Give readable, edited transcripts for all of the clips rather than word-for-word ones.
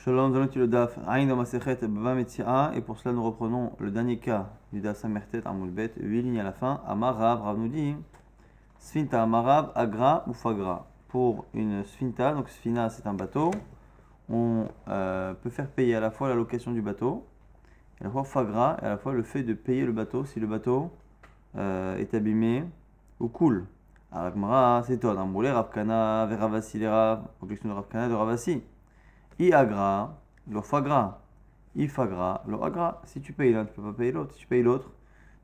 Shalom, nous allons étudier le daf Aïn dans Masechet Bava Metsi'a, et pour cela nous reprenons le dernier cas du daf Samertet Amul Bet, 8 lignes à la fin. Amarav, Rav nous dit Sfinta Amarav, Agra ou Fagra. Pour une Sfinta, donc Sfina c'est un bateau, on peut faire payer à la fois la location du bateau, à la fois Fagra, et à la fois le fait de payer le bateau si le bateau est abîmé ou coule. Arakmara, c'est toi, Amboulé, Ravkana, Veravasi, les Rav, objection de Ravkana de Ravasi. I agra, lo fagra. I fagra, lo agra. Si tu payes l'un, tu ne peux pas payer l'autre. Si tu payes l'autre,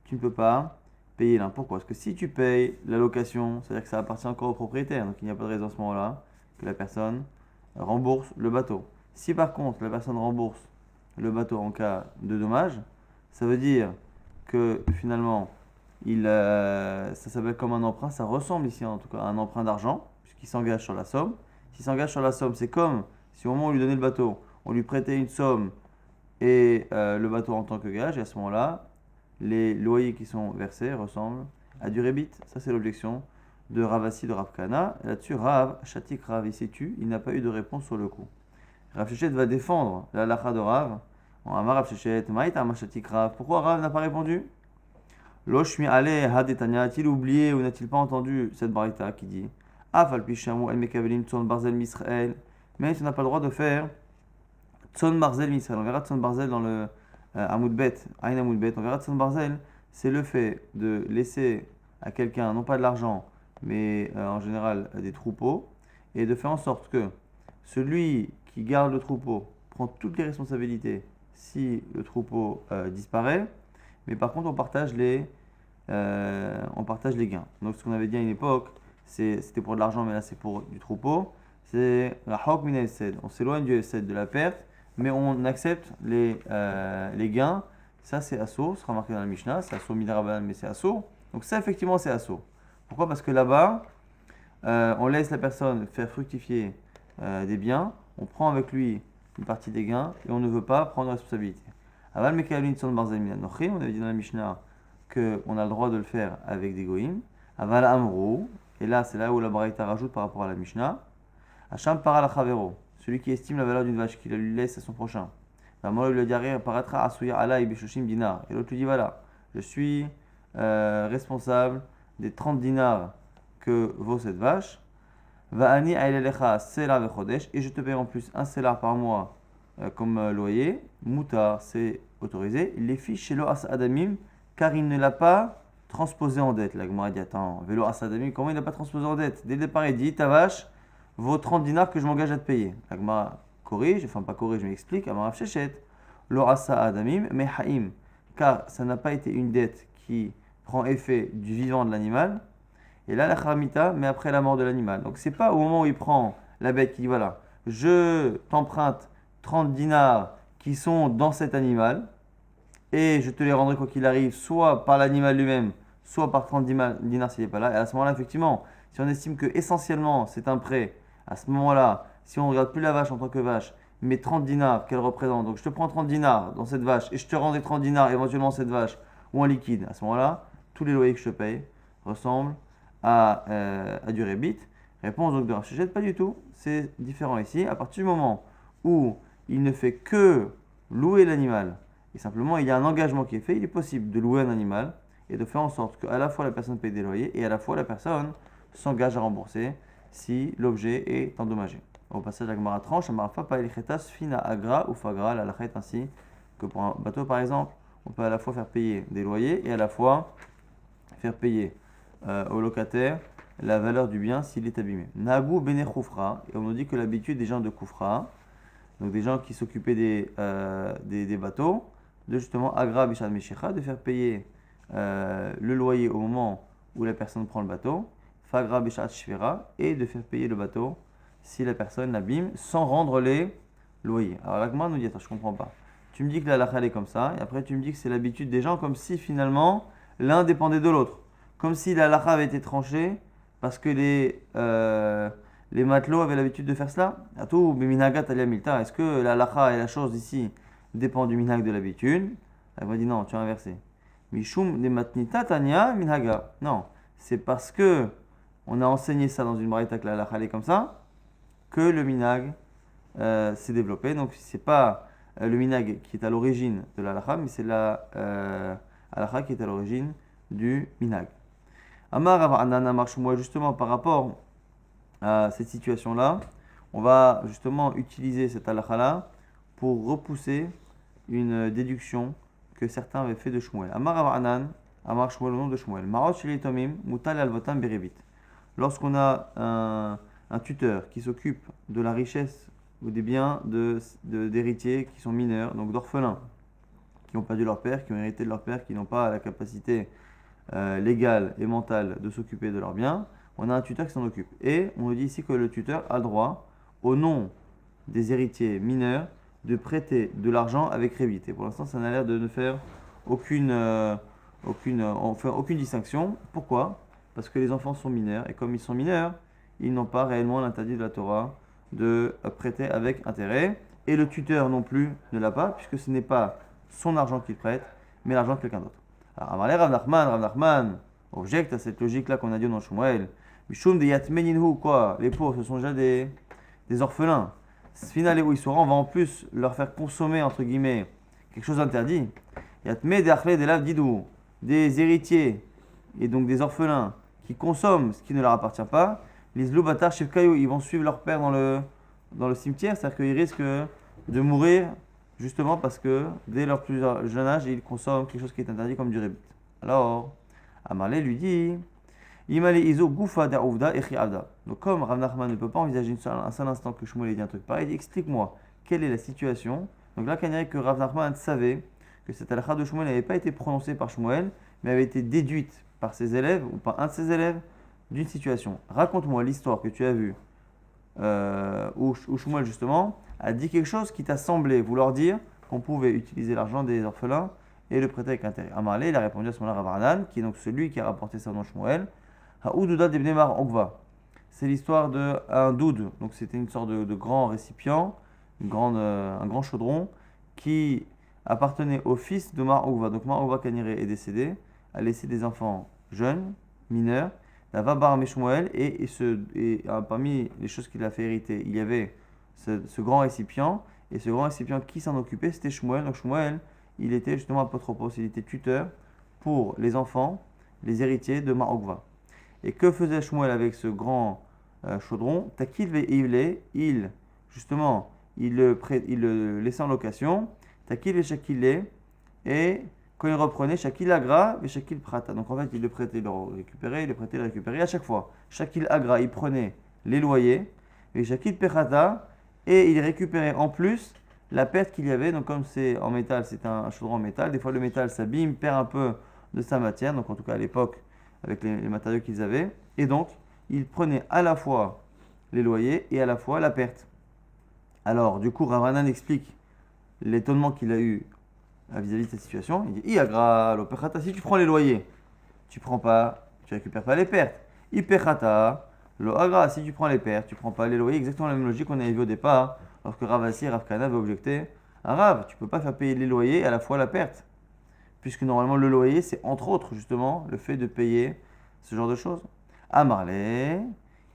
tu ne peux pas payer l'un. Pourquoi? Parce que si tu payes la location, c'est-à-dire que ça appartient encore au propriétaire. Donc il n'y a pas de raison à ce moment-là que la personne rembourse le bateau. Si par contre la personne rembourse le bateau en cas de dommage, ça veut dire que finalement, ça s'appelle comme un emprunt. Ça ressemble ici en tout cas à un emprunt d'argent, puisqu'il s'engage sur la somme. S'il s'engage sur la somme, c'est comme si au moment où on lui donnait le bateau, on lui prêtait une somme et le bateau en tant que gage, et à ce moment-là, les loyers qui sont versés ressemblent à du rébit. Ça, c'est l'objection de Ravasi de Rav Kana. Là-dessus, Rav, Shatik Rav, il s'est tu, il n'a pas eu de réponse sur le coup. Rav Shechet va défendre la halakha de Rav. En Amar Rav Shechet, Maïta Amar Shatik Rav. Pourquoi Rav n'a pas répondu? Loshmi Ale Hadetania, a-t-il oublié ou n'a-t-il pas entendu cette barita qui dit Afal Pishamu El Mekavelim Tson Barzel Misraël? Mais tu n'as pas le droit de faire Tson Barzel Misraël. On verra Tson Barzel dans le Amud Bet, Aïn Amud Bet. On verra Tson Barzel, c'est le fait de laisser à quelqu'un, non pas de l'argent, mais en général des troupeaux, et de faire en sorte que celui qui garde le troupeau prend toutes les responsabilités si le troupeau disparaît, mais par contre on partage les gains. Donc ce qu'on avait dit à une époque, c'était pour de l'argent, mais là c'est pour du troupeau. C'est la hawk min el-sed. On s'éloigne du el-sed, de la perte, mais on accepte les gains. Ça, c'est assaut. C'est remarqué dans la Mishnah. C'est assaut midaraban, mais c'est assaut. Donc, ça, effectivement, c'est assaut. Pourquoi? Parce que là-bas, on laisse la personne faire fructifier des biens. On prend avec lui une partie des gains et on ne veut pas prendre la responsabilité. Aval mekalin son barzel min anochim. On avait dit dans la Mishnah qu'on a le droit de le faire avec des goïms. Aval amrou. Et là, c'est là où la Baraita rajoute par rapport à la Mishnah. Hacham para la chavero, celui qui estime la valeur d'une vache, qui la lui laisse à son prochain. La mort lui dit paraîtra asuya alay bishoshim dinar. Et l'autre lui dit voilà, je suis responsable des 30 dinars que vaut cette vache. Va ani ailelecha selar vechodesh, et je te paye en plus un selar par mois comme loyer. Mouta, c'est autorisé. Les fiches chez lo as adamim, car il ne l'a pas transposé en dette. La Gemara dit attends, vélo as adamim, comment il n'a pas transposé en dette? Dès le départ, il dit ta vache vaut 30 dinars que je m'engage à te payer. L'agma corrige, enfin pas corrige, mais explique. Amarav Shechet, lo asa adamim, mais haïm, car ça n'a pas été une dette qui prend effet du vivant de l'animal. Et là, la charamita, mais après la mort de l'animal. Donc c'est pas au moment où il prend la bête qui dit voilà, je t'emprunte 30 dinars qui sont dans cet animal, et je te les rendrai quoi qu'il arrive, soit par l'animal lui-même, soit par 30 dinars s'il n'est pas là. Et à ce moment-là, effectivement, si on estime que essentiellement c'est un prêt, à ce moment-là, si on ne regarde plus la vache en tant que vache, mais 30 dinars qu'elle représente, donc je te prends 30 dinars dans cette vache et je te rends des 30 dinars éventuellement cette vache ou en liquide, à ce moment-là, tous les loyers que je te paye ressemblent à du rébit. Réponse donc de Rav Shechet, pas du tout, c'est différent ici. À partir du moment où il ne fait que louer l'animal et simplement il y a un engagement qui est fait, il est possible de louer un animal et de faire en sorte qu'à la fois la personne paye des loyers et à la fois la personne s'engage à rembourser si l'objet est endommagé. Au passage, la Gemara tranche, Amarafa pa elichetas fina agra ou fagra, la halakha est ainsi que pour un bateau par exemple, on peut à la fois faire payer des loyers et à la fois faire payer au locataire la valeur du bien s'il est abîmé. Nagu bene khoufra, et on nous dit que l'habitude des gens de Koufra, donc des gens qui s'occupaient des bateaux, de justement agra bishad meshicha, de faire payer le loyer au moment où la personne prend le bateau, fagra bishat shvira, et de faire payer le bateau si la personne l'abîme sans rendre les loyers. Alors l'agma nous dit attends, je comprends pas. Tu me dis que la halakha est comme ça, et après tu me dis que c'est l'habitude des gens, comme si finalement l'un dépendait de l'autre, comme si la halakha avait été tranchée parce que les matelots avaient l'habitude de faire cela. Atou biminagat aliamilta. Est-ce que la halakha et la chose ici dépend du minhag de l'habitude? Elle m'a dit non, tu as inversé. Mishum de matnita tanya minhaga. Non, c'est parce que on a enseigné ça dans une braïta que la halakha est comme ça, que le minhag s'est développé. Donc c'est pas le minag qui est à l'origine de la halakha, mais c'est la halakha qui est à l'origine du minag. Amar Rav Anan Amar Shmuel, justement par rapport à cette situation-là, on va justement utiliser cette halakha-là pour repousser une déduction que certains avaient fait de Shmuel. Amar Rav Anan Amar Shmuel, au nom de Shmuel. Marot Sheli Tomim Mutal Alvotam Berevit. Lorsqu'on a un tuteur qui s'occupe de la richesse ou des biens d'héritiers qui sont mineurs, donc d'orphelins, qui ont perdu leur père, qui ont hérité de leur père, qui n'ont pas la capacité légale et mentale de s'occuper de leurs biens, on a un tuteur qui s'en occupe. Et on nous dit ici que le tuteur a le droit, au nom des héritiers mineurs, de prêter de l'argent avec Révit. Et pour l'instant, ça n'a l'air de ne faire aucune distinction. Pourquoi ? Parce que les enfants sont mineurs, et comme ils sont mineurs, ils n'ont pas réellement l'interdit de la Torah de prêter avec intérêt. Et le tuteur non plus ne l'a pas, puisque ce n'est pas son argent qu'il prête, mais l'argent de quelqu'un d'autre. Alors, Rav Nachman objecte à cette logique-là qu'on a dit dans Shmuel. Mishum de Yatmeninhu, quoi ? Les pauvres, ce sont déjà des orphelins. Final où ils seront, on va en plus leur faire consommer, entre guillemets, quelque chose d'interdit. Yatme de Achle de Lav Didou, des héritiers et donc des orphelins qui consomment ce qui ne leur appartient pas. Les Zloubatar Shevkayu, ils vont suivre leur père dans le cimetière, c'est-à-dire qu'ils risquent de mourir justement parce que dès leur plus jeune âge, ils consomment quelque chose qui est interdit comme du rébit. Alors, Amarlé lui dit Imale Izo Goufa Da'ouvda Echi Avda. Donc, comme Rav Nachman ne peut pas envisager un seul instant que Shmuel ait dit un truc pareil, il dit explique-moi quelle est la situation. Donc là, il que Rav Nachman savait que cette halakha de Shmuel n'avait pas été prononcée par Shmuel, mais avait été déduite par ses élèves ou par un de ses élèves d'une situation. Raconte-moi l'histoire que tu as vue où Shmuel justement a dit quelque chose qui t'a semblé vouloir dire qu'on pouvait utiliser l'argent des orphelins et le prêter avec intérêt. Amarlé, il a répondu à ce moment-là Rav Anan, qui est donc celui qui a rapporté ça dans Shmuel. Ha'oudouda debne Mar Ogva. C'est l'histoire d'un doud, donc c'était une sorte de grand récipient, un grand chaudron qui appartenait au fils de Mar Ogva. Donc Mar Ogva Kaniré est décédé, a laissé des enfants jeunes, mineurs, Navabar Meshmuel, et parmi les choses qu'il a fait hériter, il y avait ce grand récipient, et ce grand récipient qui s'en occupait, c'était Shmuel. Donc Shmuel, il était justement apotropos, il était tuteur pour les enfants, les héritiers de Mar-Ogva. Et que faisait Shmuel avec ce grand chaudron ? Takil ve'ivle, il le laissait en location, Takil ve'shakile, et quand il reprenait, Shakil agra et Shakil prata. Donc en fait, il le prêtait, il le récupérait, il le prêtait, il le récupérait à chaque fois. Shakil agra, il prenait les loyers, et Shakil pechata, et il récupérait en plus la perte qu'il y avait. Donc comme c'est en métal, c'est un chaudron en métal, des fois le métal s'abîme, perd un peu de sa matière, donc en tout cas à l'époque, avec les matériaux qu'ils avaient. Et donc, il prenait à la fois les loyers et à la fois la perte. Alors, du coup, Rav Anan explique l'étonnement qu'il a eu vis-à-vis de cette situation. Il dit Iagra, l'opechata, si tu prends les loyers, tu récupères pas les pertes. Ipechata, lo agra, si tu prends les pertes, tu prends pas les loyers. Exactement la même logique qu'on avait vu au départ, lorsque Rav Assi et Rav Kana avaient objecté Rav, tu peux pas faire payer les loyers et à la fois la perte. Puisque normalement le loyer, c'est entre autres justement le fait de payer ce genre de choses. Amarlé,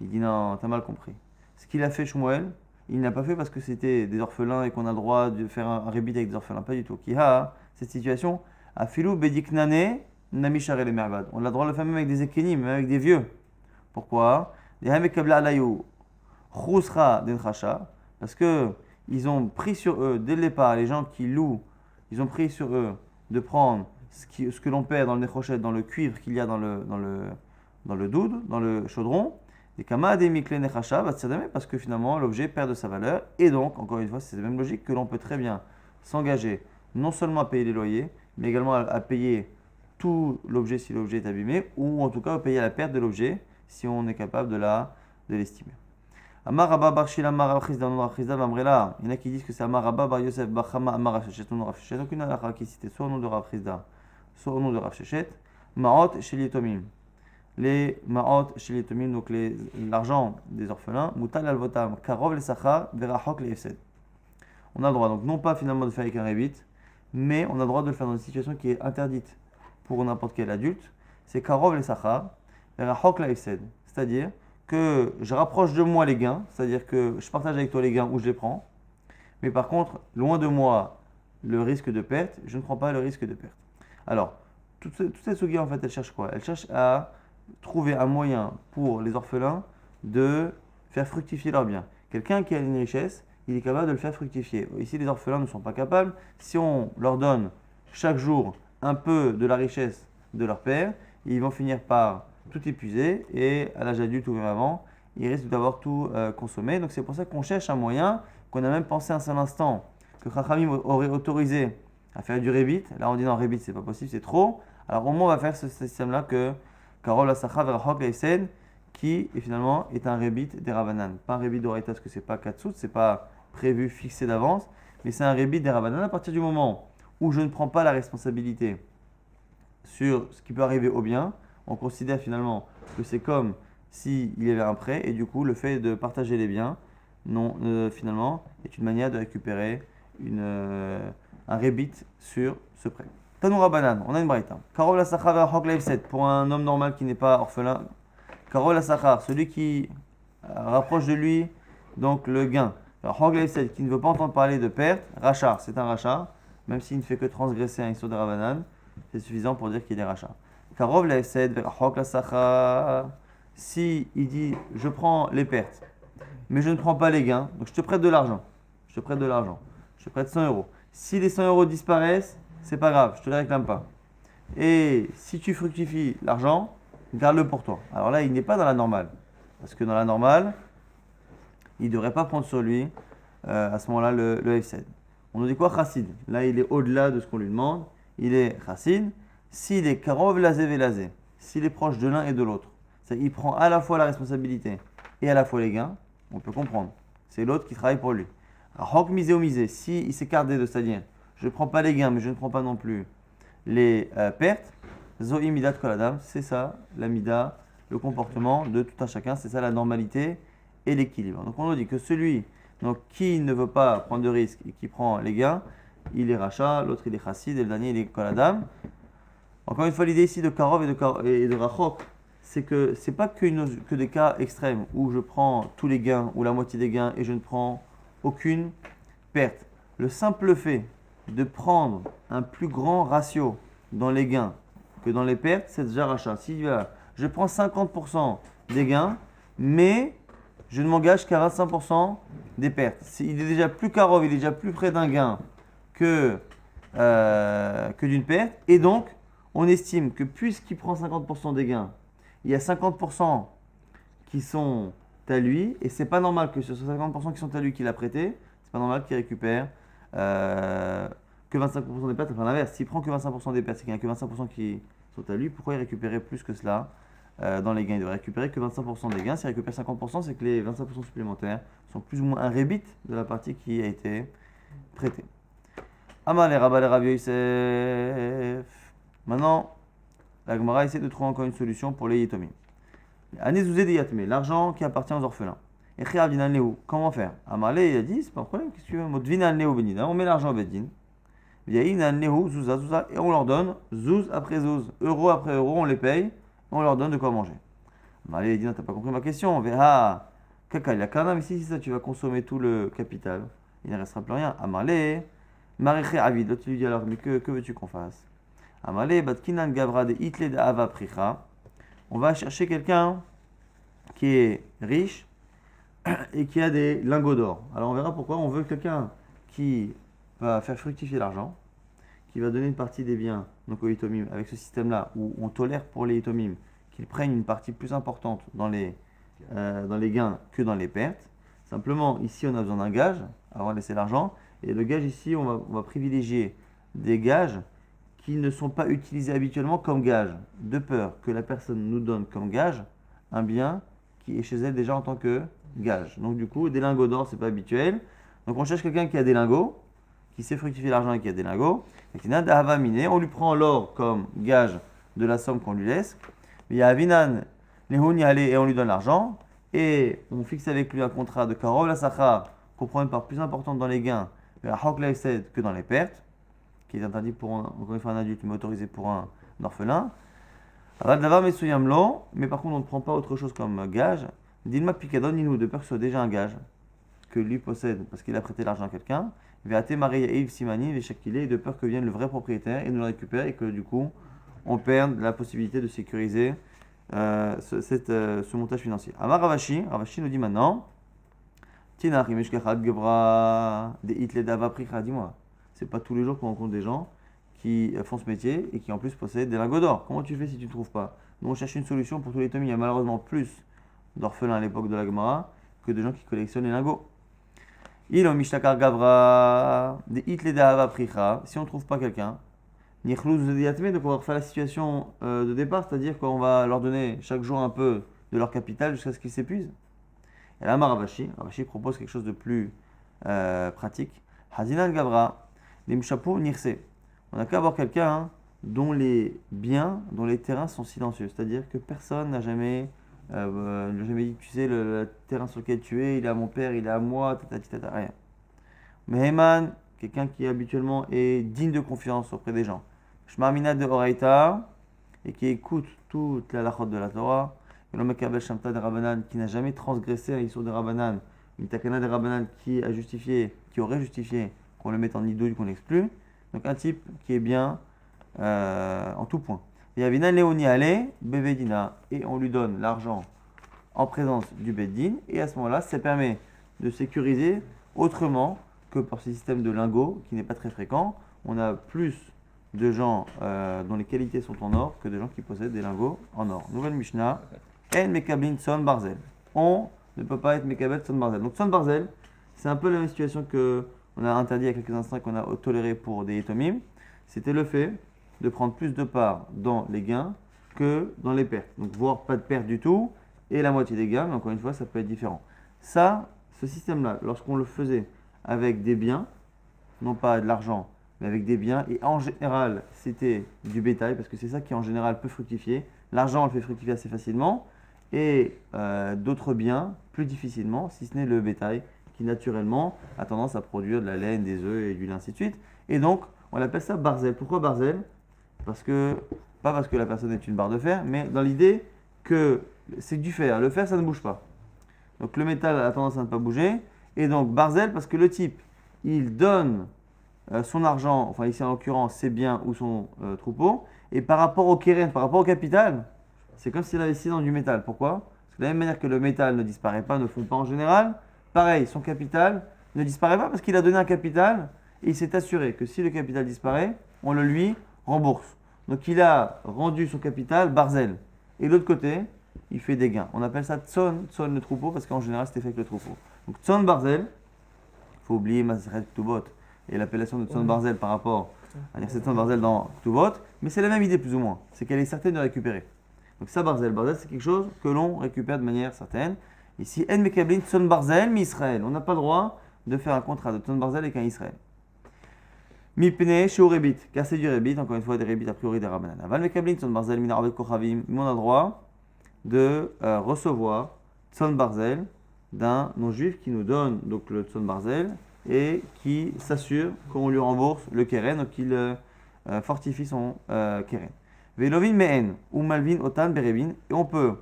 il dit non, t'as mal compris. Ce qu'il a fait Shmuel, il n'a pas fait parce que c'était des orphelins et qu'on a le droit de faire un rébit avec des orphelins, pas du tout. Kiha, cette situation, afilou bediknane namishare le mervad. On a le droit de le faire même avec des ékénim, même avec des vieux. Pourquoi? Parce que ils ont pris sur eux, dès le départ, les gens qui louent, ils ont pris sur eux de prendre ce que l'on perd dans le néchrochet, dans le cuivre qu'il y a dans le doud, dans le chaudron, des kama des mikle nechacha, parce que finalement l'objet perd de sa valeur. Et donc, encore une fois, c'est la même logique que l'on peut très bien s'engager non seulement à payer les loyers, mais également à payer tout l'objet si l'objet est abîmé, ou en tout cas à payer la perte de l'objet si on est capable de l'estimer. Amar Rabba bar Shila Amar Rav Chizda Rav Chizda Vamrela. Il y en a qui disent que c'est Amar Rabba bar Yosef bar Chama Amar Rav Shechet ou Rav Shechet. Donc une halakha qui est citée soit au nom de Rav Chizda, soit au nom de Rav Shechet. Ma'ot shel Yetomim. Les Ma'ot shel Yetomim, donc l'argent des orphelins. Mutal alvotam karov le sachar verachok le efsed. On a le droit donc non pas finalement de faire avec un rébit, mais on a le droit de le faire dans une situation qui est interdite pour n'importe quel adulte. C'est karov le sachar verachok le efsed. C'est-à-dire que je rapproche de moi les gains, c'est-à-dire que je partage avec toi les gains où je les prends, mais par contre, loin de moi le risque de perte, je ne prends pas le risque de perte. Alors, toute cette sugi, en fait, elle cherche quoi? Elle cherche à trouver un moyen pour les orphelins de faire fructifier leurs biens. Quelqu'un qui a une richesse, il est capable de le faire fructifier. Ici, les orphelins ne sont pas capables. Si on leur donne chaque jour un peu de la richesse de leur père, ils vont finir par tout épuiser et à l'âge adulte ou même avant, ils risquent d'avoir tout consommé. Donc c'est pour ça qu'on cherche un moyen, qu'on a même pensé un seul instant, que Chachamim aurait autorisé à faire du Rébit. Là on dit non, Rébit c'est pas possible, c'est trop. Alors au moins on va faire ce système-là que Karol Asacha Verachok Leisen, qui finalement est un Rébit des Ravanan. Pas un Rébit d'Oraita parce que c'est pas Katsut, c'est pas prévu, fixé d'avance, mais c'est un Rébit des Ravanan à partir du moment où je ne prends pas la responsabilité sur ce qui peut arriver au bien. On considère finalement que c'est comme s'il y avait un prêt et du coup le fait de partager les biens finalement est une manière de récupérer un rébit sur ce prêt. Tanoura Banan, on a une braïta. Karol Asachar Verachok Leifset, pour un homme normal qui n'est pas orphelin. Karol Asachar, celui qui rapproche de lui donc le gain. Verachok Leifset, qui ne veut pas entendre parler de perte. Rachar, c'est un rachat, même s'il ne fait que transgresser un issur de Rabanan, c'est suffisant pour dire qu'il est rachat. Karov Leifset Verachok Asachar, si il dit je prends les pertes, mais je ne prends pas les gains, donc je te prête de l'argent. Je te prête 100 euros. Si les 100 euros disparaissent, c'est pas grave, je te les réclame pas. Et si tu fructifies l'argent, garde-le pour toi. Alors là, il n'est pas dans la normale. Parce que dans la normale, il ne devrait pas prendre sur lui, à ce moment-là, le Hefsed. On nous dit quoi, chassid? Là, il est au-delà de ce qu'on lui demande. Il est chassid. S'il est karov lazé velazé, s'il est proche de l'un et de l'autre, c'est-à-dire il prend à la fois la responsabilité et à la fois les gains, on peut comprendre. C'est l'autre qui travaille pour lui. Hok misé ou misé, si il s'écarte des deux, c'est-à-dire je ne prends pas les gains, mais je ne prends pas non plus les pertes, Zoï midat koladam, c'est ça, la mida, le comportement de tout un chacun, c'est ça la normalité et l'équilibre. Donc on nous dit que celui qui ne veut pas prendre de risques et qui prend les gains, il est rachat, l'autre il est chassid et le dernier il est koladam. Encore une fois, l'idée ici de karov et de rachok, c'est que c'est pas que des cas extrêmes où je prends tous les gains ou la moitié des gains et je ne prends aucune perte. Le simple fait de prendre un plus grand ratio dans les gains que dans les pertes, c'est déjà rachat. Si je prends 50% des gains, mais je ne m'engage qu'à 25% des pertes. Il est déjà plus karov, il est déjà plus près d'un gain que d'une perte, et donc on estime que puisqu'il prend 50% des gains, il y a 50% qui sont à lui, et c'est pas normal que sur ces 50% qui sont à lui qu'il a prêté, c'est pas normal qu'il récupère que 25% des pertes. Enfin l'inverse, s'il prend que 25% des pertes, c'est qu'il n'y a que 25% qui sont à lui, pourquoi il récupérait plus que cela dans les gains? Il devrait récupérer que 25% des gains. S'il récupère 50%, c'est que les 25% supplémentaires sont plus ou moins un rébit de la partie qui a été prêtée. Amar les Rabba les Rav Yosef. Maintenant, la Gemara essaie de trouver encore une solution pour les Yetomim. Anézouzé des Yatmé, l'argent qui appartient aux orphelins. Et Khiav Dinan Léo, comment faire? Amalé, il a dit, c'est pas un problème, qu'est-ce que tu veux? Modvinan Léo Benida, on met l'argent au Bedin. Viaïnan Léo, Zouza, Zouza, et on leur donne, Zouz après Zouz, euro après euro, on les paye, et on leur donne de quoi manger. Amalé, il dit, non, t'as pas compris ma question. Veha, Kaka, il y a quand même, si ça, tu vas consommer tout le capital, il ne restera plus rien. Amalé, Mareché Avid, l'autre lui dit alors, mais que veux-tu qu'on fasse? Amalé, Batkinan Gavra de Hitle de Ava Pricha. On va chercher quelqu'un qui est riche et qui a des lingots d'or. Alors on verra pourquoi. On veut quelqu'un qui va faire fructifier l'argent, qui va donner une partie des biens donc aux Yitomim avec ce système-là où on tolère pour les Yitomim qu'ils prennent une partie plus importante dans les gains que dans les pertes. Simplement, ici on a besoin d'un gage avant de laisser l'argent. Et le gage ici, on va privilégier des gages qui ne sont pas utilisés habituellement comme gage, de peur que la personne nous donne comme gage un bien qui est chez elle déjà en tant que gage. Donc du coup, des lingots d'or, c'est pas habituel. Donc on cherche quelqu'un qui a des lingots, qui sait fructifier l'argent et qui a des lingots. Et qui n'a d'ahava miné, on lui prend l'or comme gage de la somme qu'on lui laisse. Il y a avinan, nehouni allé et on lui donne l'argent. Et on fixe avec lui un contrat de karov la sachar, qu'on prend une part plus importante dans les gains, que dans les pertes, qui est interdit pour encore une fois un adulte, mais autorisé pour un orphelin. Mais par contre, on ne prend pas autre chose comme gage. Dilma Pikadon Ninou, de peur que ce soit déjà un gage que lui possède parce qu'il a prêté l'argent à quelqu'un. Veate Maria Yves Simani, Veshakile, de peur que vienne le vrai propriétaire et nous le récupère et que du coup on perde la possibilité de sécuriser ce montage financier. Amar Ravashi nous dit maintenant Tina Rimeshkachad Gebra de Hitledava Pricha, dis-moi, c'est pas tous les jours qu'on rencontre des gens qui font ce métier et qui en plus possèdent des lingots d'or. Comment tu fais si tu ne trouves pas? Nous on cherche une solution pour tous les tomis. Il y a malheureusement plus d'orphelins à l'époque de la Gemara que de gens qui collectionnent les lingots. Il en Mishtakar Gavra de Hitledava Pricha, si on ne trouve pas quelqu'un, Nichlouz Diatme, donc on va refaire la situation de départ, c'est-à-dire qu'on va leur donner chaque jour un peu de leur capital jusqu'à ce qu'ils s'épuisent. Et là, Ravashi propose quelque chose de plus pratique. Hazinan Gavra, les Mchapo Nirse. On n'a qu'à avoir quelqu'un dont les biens, dont les terrains sont silencieux, c'est-à-dire que personne n'a jamais dit, tu sais, le terrain sur lequel tu es, il est à mon père, il est à moi, rien. Meheman, quelqu'un qui habituellement est digne de confiance auprès des gens. Shmarmina de Horaïta, et qui écoute toute la lachot de la Torah. Et l'homme Mekabel Shamta de Rabbanan, qui n'a jamais transgressé un issur de Rabbanan, une takana de Rabbanan qui aurait justifié qu'on le mette en idouille, qu'on l'exclue. Donc un type qui est bien en tout point. Et Avina Léoni Ale, Bevedina, et on lui donne l'argent en présence du Beddin, et à ce moment-là, ça permet de sécuriser autrement que par ce système de lingots qui n'est pas très fréquent. On a plus de gens dont les qualités sont en or que de gens qui possèdent des lingots en or. Nouvelle Mishnah, En Mekablin Son Barzel. On ne peut pas être Mekabel Son Barzel. Donc Son Barzel, c'est un peu la même situation que on a interdit il y a quelques instants, qu'on a toléré pour des Yetomim. C'était le fait de prendre plus de part dans les gains que dans les pertes. Donc voire pas de perte du tout et la moitié des gains, mais encore une fois, ça peut être différent. Ça, ce système-là, lorsqu'on le faisait avec des biens, non pas de l'argent, mais avec des biens, et en général, c'était du bétail, parce que c'est ça qui en général peut fructifier. L'argent, on le fait fructifier assez facilement, et d'autres biens, plus difficilement, si ce n'est le bétail, qui naturellement a tendance à produire de la laine, des œufs et du lait, ainsi de suite. Et donc, on appelle ça barzel. Pourquoi barzel? Pas parce que la personne est une barre de fer, mais dans l'idée que c'est du fer. Le fer, ça ne bouge pas. Donc le métal a tendance à ne pas bouger. Et donc barzel, parce que le type, il donne son argent, enfin ici en l'occurrence ses biens ou son troupeau, et par rapport au keren, par rapport au capital, c'est comme s'il investit dans du métal. Pourquoi? Parce que de la même manière que le métal ne disparaît pas, ne fond pas en général, pareil, son capital ne disparaît pas parce qu'il a donné un capital et il s'est assuré que si le capital disparaît, on le lui rembourse. Donc il a rendu son capital barzel. Et de l'autre côté, il fait des gains. On appelle ça tson le troupeau, parce qu'en général c'était fait avec le troupeau. Donc tson barzel, il faut oublier Maseret Ktubot et l'appellation de tson barzel par rapport à dire c'est tson barzel dans Ktubot, mais c'est la même idée plus ou moins, c'est qu'elle est certaine de récupérer. Donc ça barzel c'est quelque chose que l'on récupère de manière certaine. Ici, en mekablin tson barzel mi Israël. On n'a pas le droit de faire un contrat de tson barzel avec un Israël. Mipne chez Rebit, car c'est du Rebit, encore une fois des Rebit a priori des Rabbanan. Aval mekablin tson barzel min arvet kochavim. Mais on a le droit de recevoir tson barzel d'un non-juif qui nous donne donc le tson barzel et qui s'assure qu'on lui rembourse le keren, donc qu'il fortifie son keren. Velovin mehen ou malvin otan berebin, et on peut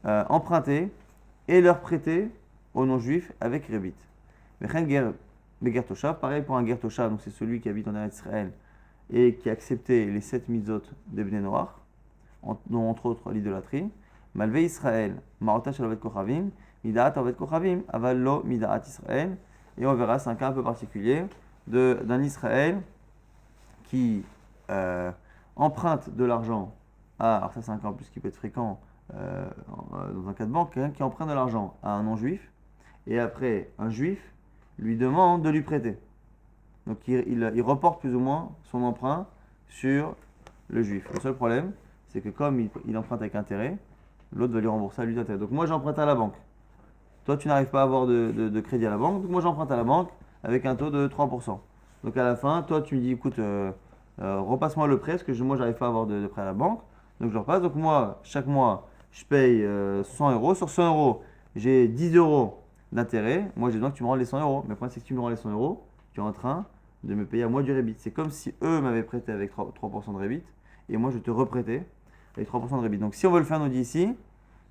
emprunter et leur prêter aux non-juifs avec rebit. Begertoshav, pareil pour un gertoshav, donc c'est celui qui habite en Eretz Israël et qui a accepté les 7 mitzvot des Bnei Noach, dont entre autres l'idolâtrie. Malvé Israël, Maota Shalavet Kochavim, Midaat Avet Kochavim, Avallo Midaat Israël. Et on verra, c'est un cas un peu particulier d'un Israël qui emprunte de l'argent alors ça c'est un cas en plus qui peut être fréquent dans un cas de banque, quelqu'un qui emprunte de l'argent à un non-juif, et après un juif lui demande de lui prêter. Donc il reporte plus ou moins son emprunt sur le juif. Le seul problème, c'est que comme il emprunte avec intérêt, l'autre va lui rembourser à lui d'intérêt. Donc moi j'emprunte à la banque. Toi tu n'arrives pas à avoir de crédit à la banque, donc moi j'emprunte à la banque avec un taux de 3%. Donc à la fin, toi tu me dis écoute, repasse-moi le prêt, parce que moi j'arrive pas à avoir de prêt à la banque. Donc je le repasse. Donc moi, chaque mois, je paye 100 euros. Sur 100 euros, j'ai 10 euros d'intérêt. Moi j'ai besoin que tu me rendes les 100 euros. Mais le problème c'est que si tu me rends les 100 euros, tu es en train de me payer à moi du rebit. C'est comme si eux m'avaient prêté avec 3% de rebit et moi je te reprêtais avec 3% de rebit. Donc si on veut le faire, on nous dit ici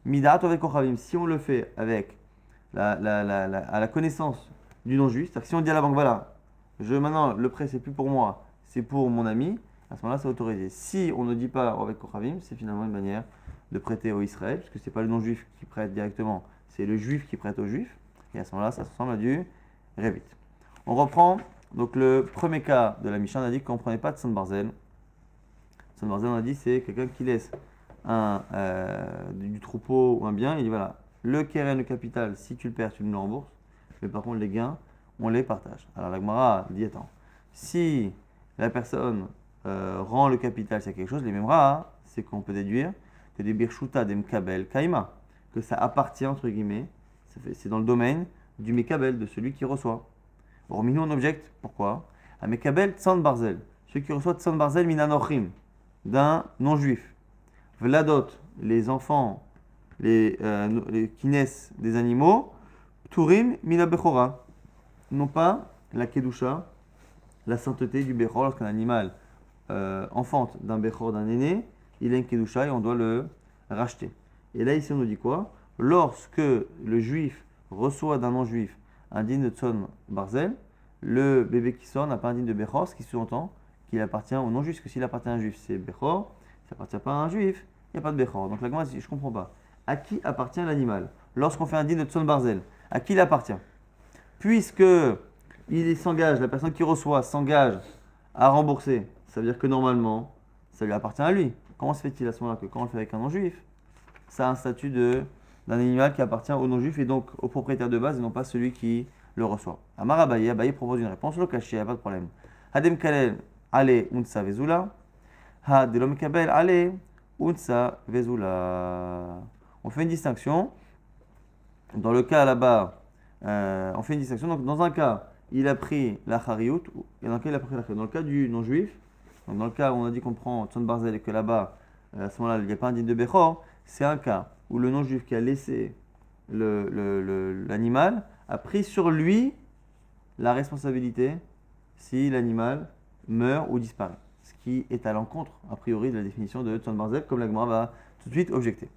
Midat avec Kochavim, si on le fait avec à la connaissance du non-juif, c'est-à-dire que si on dit à la banque, voilà, maintenant le prêt c'est plus pour moi, c'est pour mon ami, à ce moment-là c'est autorisé. Si on ne dit pas avec Kochavim, c'est finalement une manière de prêter au Israël, parce que c'est pas le non-juif qui prête directement, c'est le juif qui prête au juif, et à ce moment-là ça ressemble à du Revit. On reprend donc le premier cas de la Mishnah, on a dit qu'on ne prenait pas de Tzon Barzel. Tzon Barzel, on a dit c'est quelqu'un qui laisse du troupeau ou un bien, il dit voilà, le keren, le capital, si tu le perds, tu me le rembourses, mais par contre les gains, on les partage. Alors la Gemara dit attends, si la personne rend le capital, c'est quelque chose, les mêmes c'est qu'on peut déduire que des birshuta des mkabel kaima, que ça appartient entre guillemets, c'est dans le domaine du mekabel, de celui qui reçoit. Hormis nous on objecte, pourquoi? Un mekabel tzan barzel, celui qui reçoit tzan barzel minanochim, d'un non-juif. Vladot, les enfants qui naissent des animaux, turim mina bechora, non pas la kedusha, la sainteté du bechor. Lorsqu'un animal enfante d'un bechor, d'un aîné, il a une kedusha et on doit le racheter. Et là ici on nous dit quoi? Lorsque le juif reçoit d'un non-juif un digne de tzon barzel, le bébé qui sort n'a pas un digne de bechor, ce qui sous-entend qu'il appartient au non-juif, parce que s'il appartient à un juif, c'est bechor. Ça appartient pas à un juif, il n'y a pas de bechor. Donc la Gemara dit, je ne comprends pas. À qui appartient l'animal? Lorsqu'on fait un din de Tzon Barzel, à qui il appartient? Puisque s'engage, la personne qui reçoit s'engage à rembourser, ça veut dire que normalement, ça lui appartient à lui. Comment se fait-il à ce moment-là que quand on le fait avec un non-juif, ça a un statut d'un animal qui appartient au non-juif et donc au propriétaire de base et non pas celui qui le reçoit? Amar Abaye propose une réponse, le caché, il n'y a pas de problème. Hadem Kalel, Ale, Unsa Vezula. Ha de l'homme kabel, allez, unsa vezula. On fait une distinction. Dans le cas là-bas, on fait une distinction. Donc, dans un cas, il a pris la chariout, et dans le cas, il a pris la chariout. Dans le cas du non-juif, donc dans le cas où on a dit qu'on prend Tzon Barzel et que là-bas, à ce moment-là, il n'y a pas un digne de Bechor, c'est un cas où le non-juif qui a laissé l'animal a pris sur lui la responsabilité si l'animal meurt ou disparaît. Ce qui est à l'encontre, a priori, de la définition de Tzon Barzel, comme la Gemara va tout de suite objecter.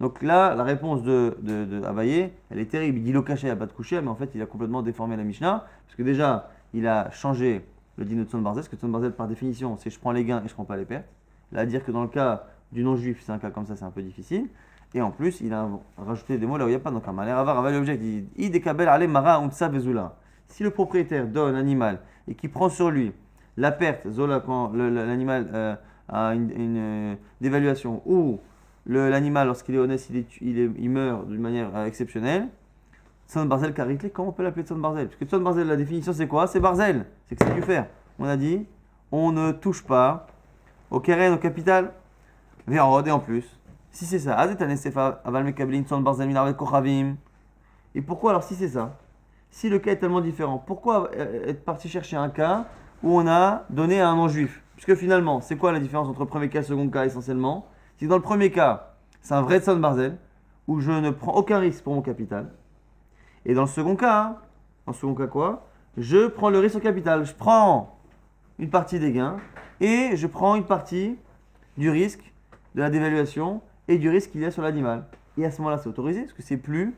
Donc là, la réponse de Abaye, elle est terrible. Il dit Lokaché, il n'a pas de coucher, mais en fait, il a complètement déformé la Mishnah, parce que déjà, il a changé le din de Tzon Barzel, parce que Tzon Barzel, par définition, c'est je prends les gains et je ne prends pas les pertes. Là, à dire que dans le cas du non-juif, c'est un cas comme ça, c'est un peu difficile. Et en plus, il a rajouté des mots là où il n'y a pas. Donc, un malheur avar, Abaye objecte, il dit Idekabel ale mara unsa vezula. Si le propriétaire donne un animal et qui prend sur lui la perte, zola, quand l'animal a une dévaluation, ou l'animal, lorsqu'il est honnête, il meurt d'une manière exceptionnelle, Tzon Barzel Karikli, comment on peut l'appeler Tzon Barzel? Parce que Tzon Barzel, la définition, c'est quoi? C'est Barzel, c'est que c'est du fer. On a dit, on ne touche pas au keren, au capital, Vérod, et en plus, si c'est ça, Azetan Sefa, Aval Mekablin, Tzon Barzel, Minaret Kochavim. Et pourquoi alors, si c'est ça, si le cas est tellement différent, pourquoi être parti chercher un cas où on a donné à un non-juif? Puisque finalement, c'est quoi la différence entre le premier cas et le second cas essentiellement? C'est que dans le premier cas, c'est un vrai Tzon Barzel, où je ne prends aucun risque pour mon capital. Et dans le second cas, quoi? Je prends le risque au capital. Je prends une partie des gains et je prends une partie du risque de la dévaluation et du risque qu'il y a sur l'animal. Et à ce moment-là, c'est autorisé, parce que c'est plus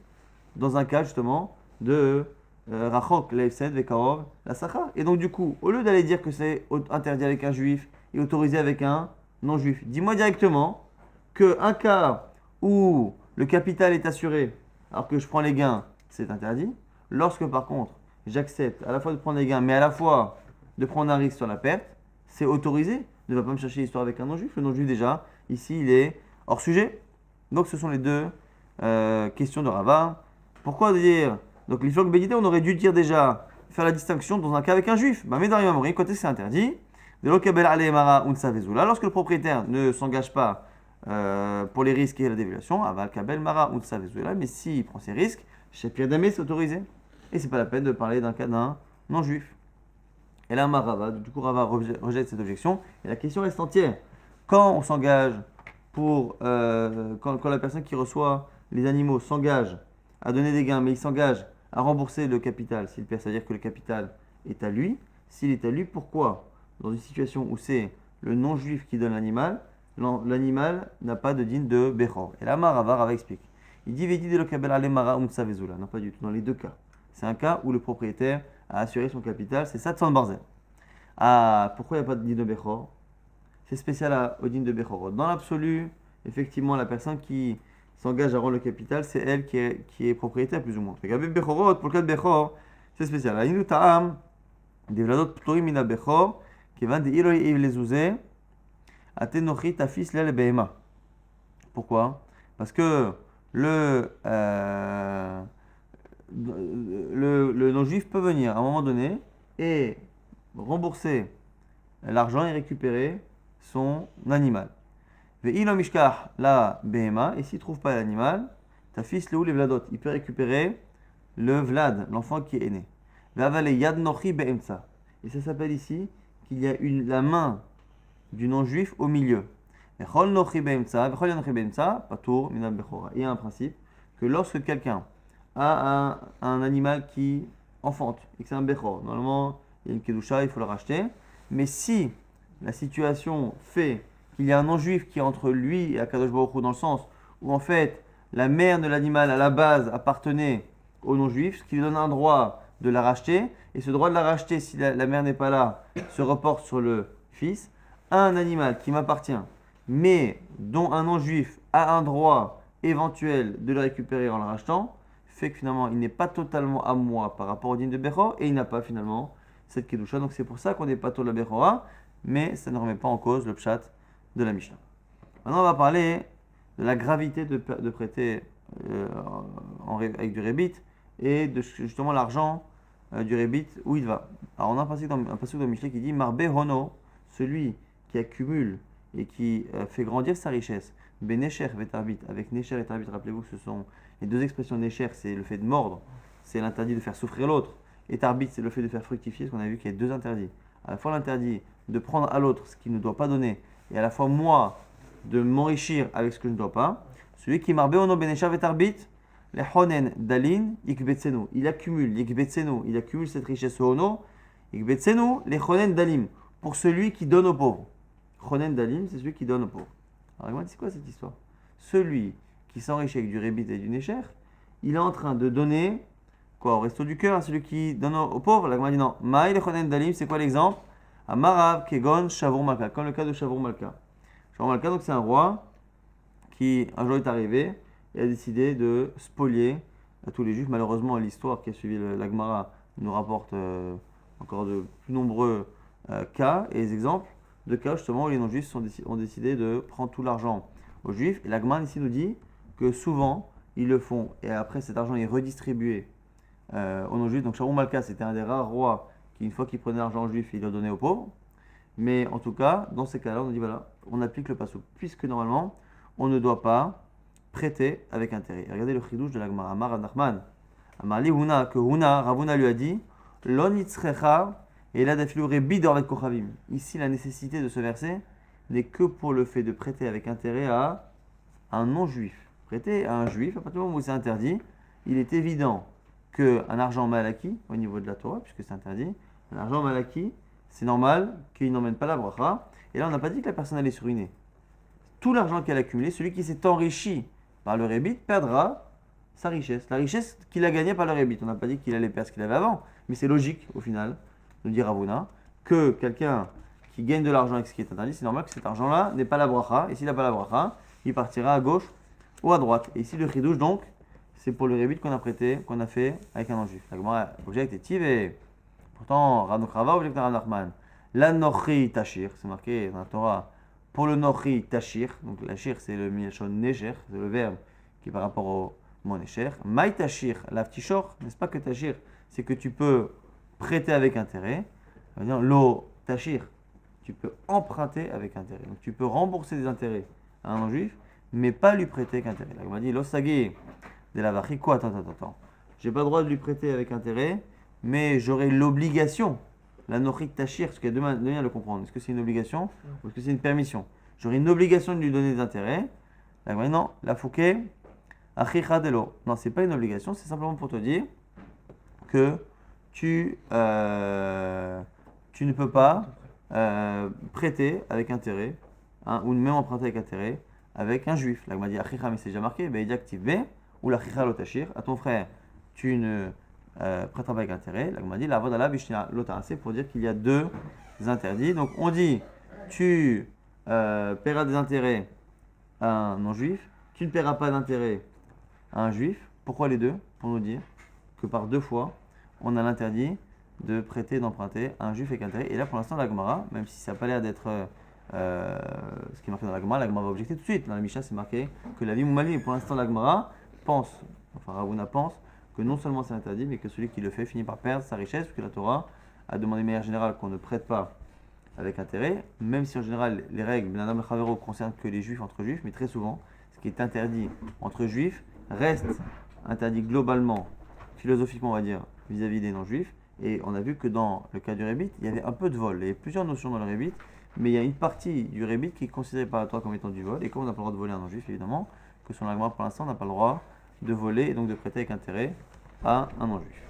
dans un cas justement de Rachok, Leifsed, Vekarov, la Sacha. Et donc du coup, au lieu d'aller dire que c'est interdit avec un juif et autorisé avec un non-juif, dis-moi directement qu'un cas où le capital est assuré alors que je prends les gains, c'est interdit. Lorsque par contre, j'accepte à la fois de prendre les gains, mais à la fois de prendre un risque sur la perte, c'est autorisé. Ne va pas me chercher l'histoire avec un non-juif. Le non-juif déjà, ici, il est hors sujet. Donc ce sont les deux questions de Rava. Pourquoi dire... Donc l'Iflok Bédité, on aurait dû dire déjà, faire la distinction dans un cas avec un juif. Mais dans le côté c'est interdit. De l'okabel alemara unsa vezula. Lorsque le propriétaire ne s'engage pas pour les risques et la dévaluation, aval kabel mara unsa vezula. Mais s'il prend ses risques, chez Pierre Damé, c'est autorisé. Et c'est pas la peine de parler d'un cas d'un non-juif. Et là, Rava, du coup, Rava rejette cette objection. Et la question reste entière. Quand on s'engage pour. Quand la personne qui reçoit les animaux s'engage à donner des gains, mais il s'engage à rembourser le capital, s'il perd, c'est-à-dire que le capital est à lui. S'il est à lui, pourquoi? Dans une situation où c'est le non-juif qui donne l'animal, l'animal n'a pas de digne de Bechor. Et là, Rava explique. Il dit Vedi de lokabel alemara umtsa vezula. Non, pas du tout, dans les deux cas. C'est un cas où le propriétaire a assuré son capital, c'est ça de son barzel. Ah, pourquoi il n'y a pas de din de Bechor? C'est spécial au din de Bechor. Dans l'absolu, effectivement, la personne qui s'engage à rendre le capital, c'est elle qui est propriétaire, plus ou moins. Avec Bechorot, pour le cas de Bechor, c'est spécial. Aïnou ta'am, des vladot ptorim mina Bechor, qui va de Iloi Iv les Atenochi tafis lel behema. Pourquoi? Parce que le non-juif peut venir à un moment donné et rembourser l'argent et récupérer son animal. Ve'ilo mishkach la behema, et s'il ne trouve pas l'animal, tafis leu les vladot, il peut récupérer le vlad, l'enfant qui est né. Ve'avale yad nochi be'emtsa. Et ça s'appelle ici qu'il y a la main du non-juif au milieu. Il y a un principe que lorsque quelqu'un a un animal qui enfante et que c'est un bechor, normalement il y a une kedusha, il faut le racheter. Mais si la situation fait qu'il y a un non-juif qui est entre lui et Akadosh Baruch Hu, dans le sens où en fait la mère de l'animal à la base appartenait au non-juif, ce qui lui donne un droit de la racheter, et ce droit de la racheter, si la mère n'est pas là, se reporte sur le fils. Un animal qui m'appartient, mais dont un non-juif a un droit éventuel de le récupérer en le rachetant, fait que finalement il n'est pas totalement à moi par rapport au din de Bechor, et il n'a pas finalement cette kedusha. Donc c'est pour ça qu'on n'est pas tôt la Bechora, mais ça ne remet pas en cause le pshat de la Mishnah. Maintenant on va parler de la gravité de prêter avec du rébit, et de justement l'argent du rébit, où il va. Alors on a un passage dans la Mishnah qui dit Marbe Hono, celui qui accumule et qui fait grandir sa richesse. Benecher vetarbit, avec Necher et Tarbit, rappelez-vous que ce sont les deux expressions. Necher, c'est le fait de mordre, c'est l'interdit de faire souffrir l'autre, et Tarbit, c'est le fait de faire fructifier, parce qu'on a vu qu'il y a deux interdits. À la fois l'interdit de prendre à l'autre ce qu'il ne doit pas donner, et à la fois moi de m'enrichir avec ce que je ne dois pas. Celui qui marbe ono benecher vetarbit, les honen dalin ikbetsenu, il accumule cette richesse au ono, ikbetsenu les honen dalim, pour celui qui donne aux pauvres. Chonen Dalim, c'est celui qui donne aux pauvres. Alors, c'est quoi cette histoire? Celui qui s'enrichit avec du rébit et du nécher, il est en train de donner quoi, au resto du cœur à celui qui donne aux pauvres. La dit non. Maï le Chonen Dalim, c'est quoi l'exemple? Amarav, Kegon, Shavur Malka, comme le cas de Shavur Malka. Shavur Malka, donc c'est un roi qui un jour est arrivé et a décidé de spolier à tous les juifs. Malheureusement, l'histoire qui a suivi la Gemara nous rapporte encore de plus nombreux cas et des exemples de cas justement où les non-juifs ont décidé de prendre tout l'argent aux juifs. Et la Gemara ici nous dit que souvent ils le font et après cet argent est redistribué aux non-juifs. Donc Shaul Malka, c'était un des rares rois qui, une fois qu'il prenait l'argent aux juifs, il le donnait aux pauvres. Mais en tout cas, dans ces cas-là, on dit voilà, on applique le passouk, puisque normalement on ne doit pas prêter avec intérêt. Et regardez le chidouche de la Gemara. Amar Nachman, Amar li Huna, que Huna, Ravuna lui a dit Lo nitzrecha. Et là, ici, la nécessité de ce verset n'est que pour le fait de prêter avec intérêt à un non-juif. Prêter à un juif, à partir du moment où c'est interdit, il est évident qu'un argent mal acquis, au niveau de la Torah, puisque c'est interdit, un argent mal acquis, c'est normal qu'il n'emmène pas la bracha. Et là, on n'a pas dit que la personne allait se ruiner. Tout l'argent qu'elle a accumulé, celui qui s'est enrichi par le rébit, perdra sa richesse. La richesse qu'il a gagnée par le rébit. On n'a pas dit qu'il allait perdre ce qu'il avait avant, mais c'est logique, au final, nous dit Ravuna, que quelqu'un qui gagne de l'argent avec ce qui est interdit, c'est normal que cet argent-là n'ait pas la bracha, et s'il n'a pas la bracha, il partira à gauche ou à droite. Et ici, le chidouche, donc, c'est pour le rébit qu'on a prêté, qu'on a fait avec un non-juif. La Gemara objecte est tive, pourtant, Rava objecte à Rav Nachman. La nochi tashir, c'est marqué dans la Torah, pour le nochi tashir, donc la shir, c'est le milachon necher, c'est le verbe qui est par rapport au mot necher. Maï tashir, la tishor, n'est-ce pas que tashir, c'est que tu peux prêter avec intérêt, ça veut dire lo tachir, tu peux emprunter avec intérêt. Donc tu peux rembourser des intérêts à un non-juif, mais pas lui prêter avec intérêt. Là, on m'a dit lo sagé de la vachi, quoi, attends. J'ai pas le droit de lui prêter avec intérêt, mais j'aurai l'obligation, la nochit tachir, parce qu'il y a deux manières de le comprendre. Est-ce que c'est une obligation ou est-ce que c'est une permission? J'aurai une obligation de lui donner des intérêts. Là, on m'a dit non, la fouquet, achichadelo. Non, c'est pas une obligation, c'est simplement pour te dire que tu ne peux pas prêter avec intérêt, ou même emprunter avec intérêt, avec un juif. Là, on m'a dit, Achicha, mais c'est déjà marqué, ou la chicha lotachir, à ton frère, tu ne prêteras pas avec intérêt. La Gemara dit la vodala bishnia lotarase pour dire qu'il y a deux interdits. Donc on dit tu paieras des intérêts à un non-juif, tu ne paieras pas d'intérêt à un juif. Pourquoi les deux? Pour nous dire que par deux fois, on a l'interdit de prêter, d'emprunter à un juif avec intérêt. Et là, pour l'instant, la Gemara, même si ça n'a pas l'air d'être ce qui est marqué dans la Gemara va objecter tout de suite. Dans la Mishnah, c'est marqué que la vie moumalie. Pour l'instant, la Gemara pense, enfin Ravuna pense, que non seulement c'est interdit, mais que celui qui le fait finit par perdre sa richesse, puisque la Torah a demandé de manière générale qu'on ne prête pas avec intérêt, même si en général les règles Ben Adam Chavero concernent que les juifs entre juifs, mais très souvent, ce qui est interdit entre juifs reste interdit globalement, philosophiquement on va dire, vis-à-vis des non-juifs. Et on a vu que dans le cas du rébit, il y avait un peu de vol. Il y avait plusieurs notions dans le rébit, mais il y a une partie du rébit qui est considérée par la Torah comme étant du vol. Et comme on n'a pas le droit de voler à un non-juif, évidemment, que son argument pour l'instant, on n'a pas le droit de voler et donc de prêter avec intérêt à un non-juif.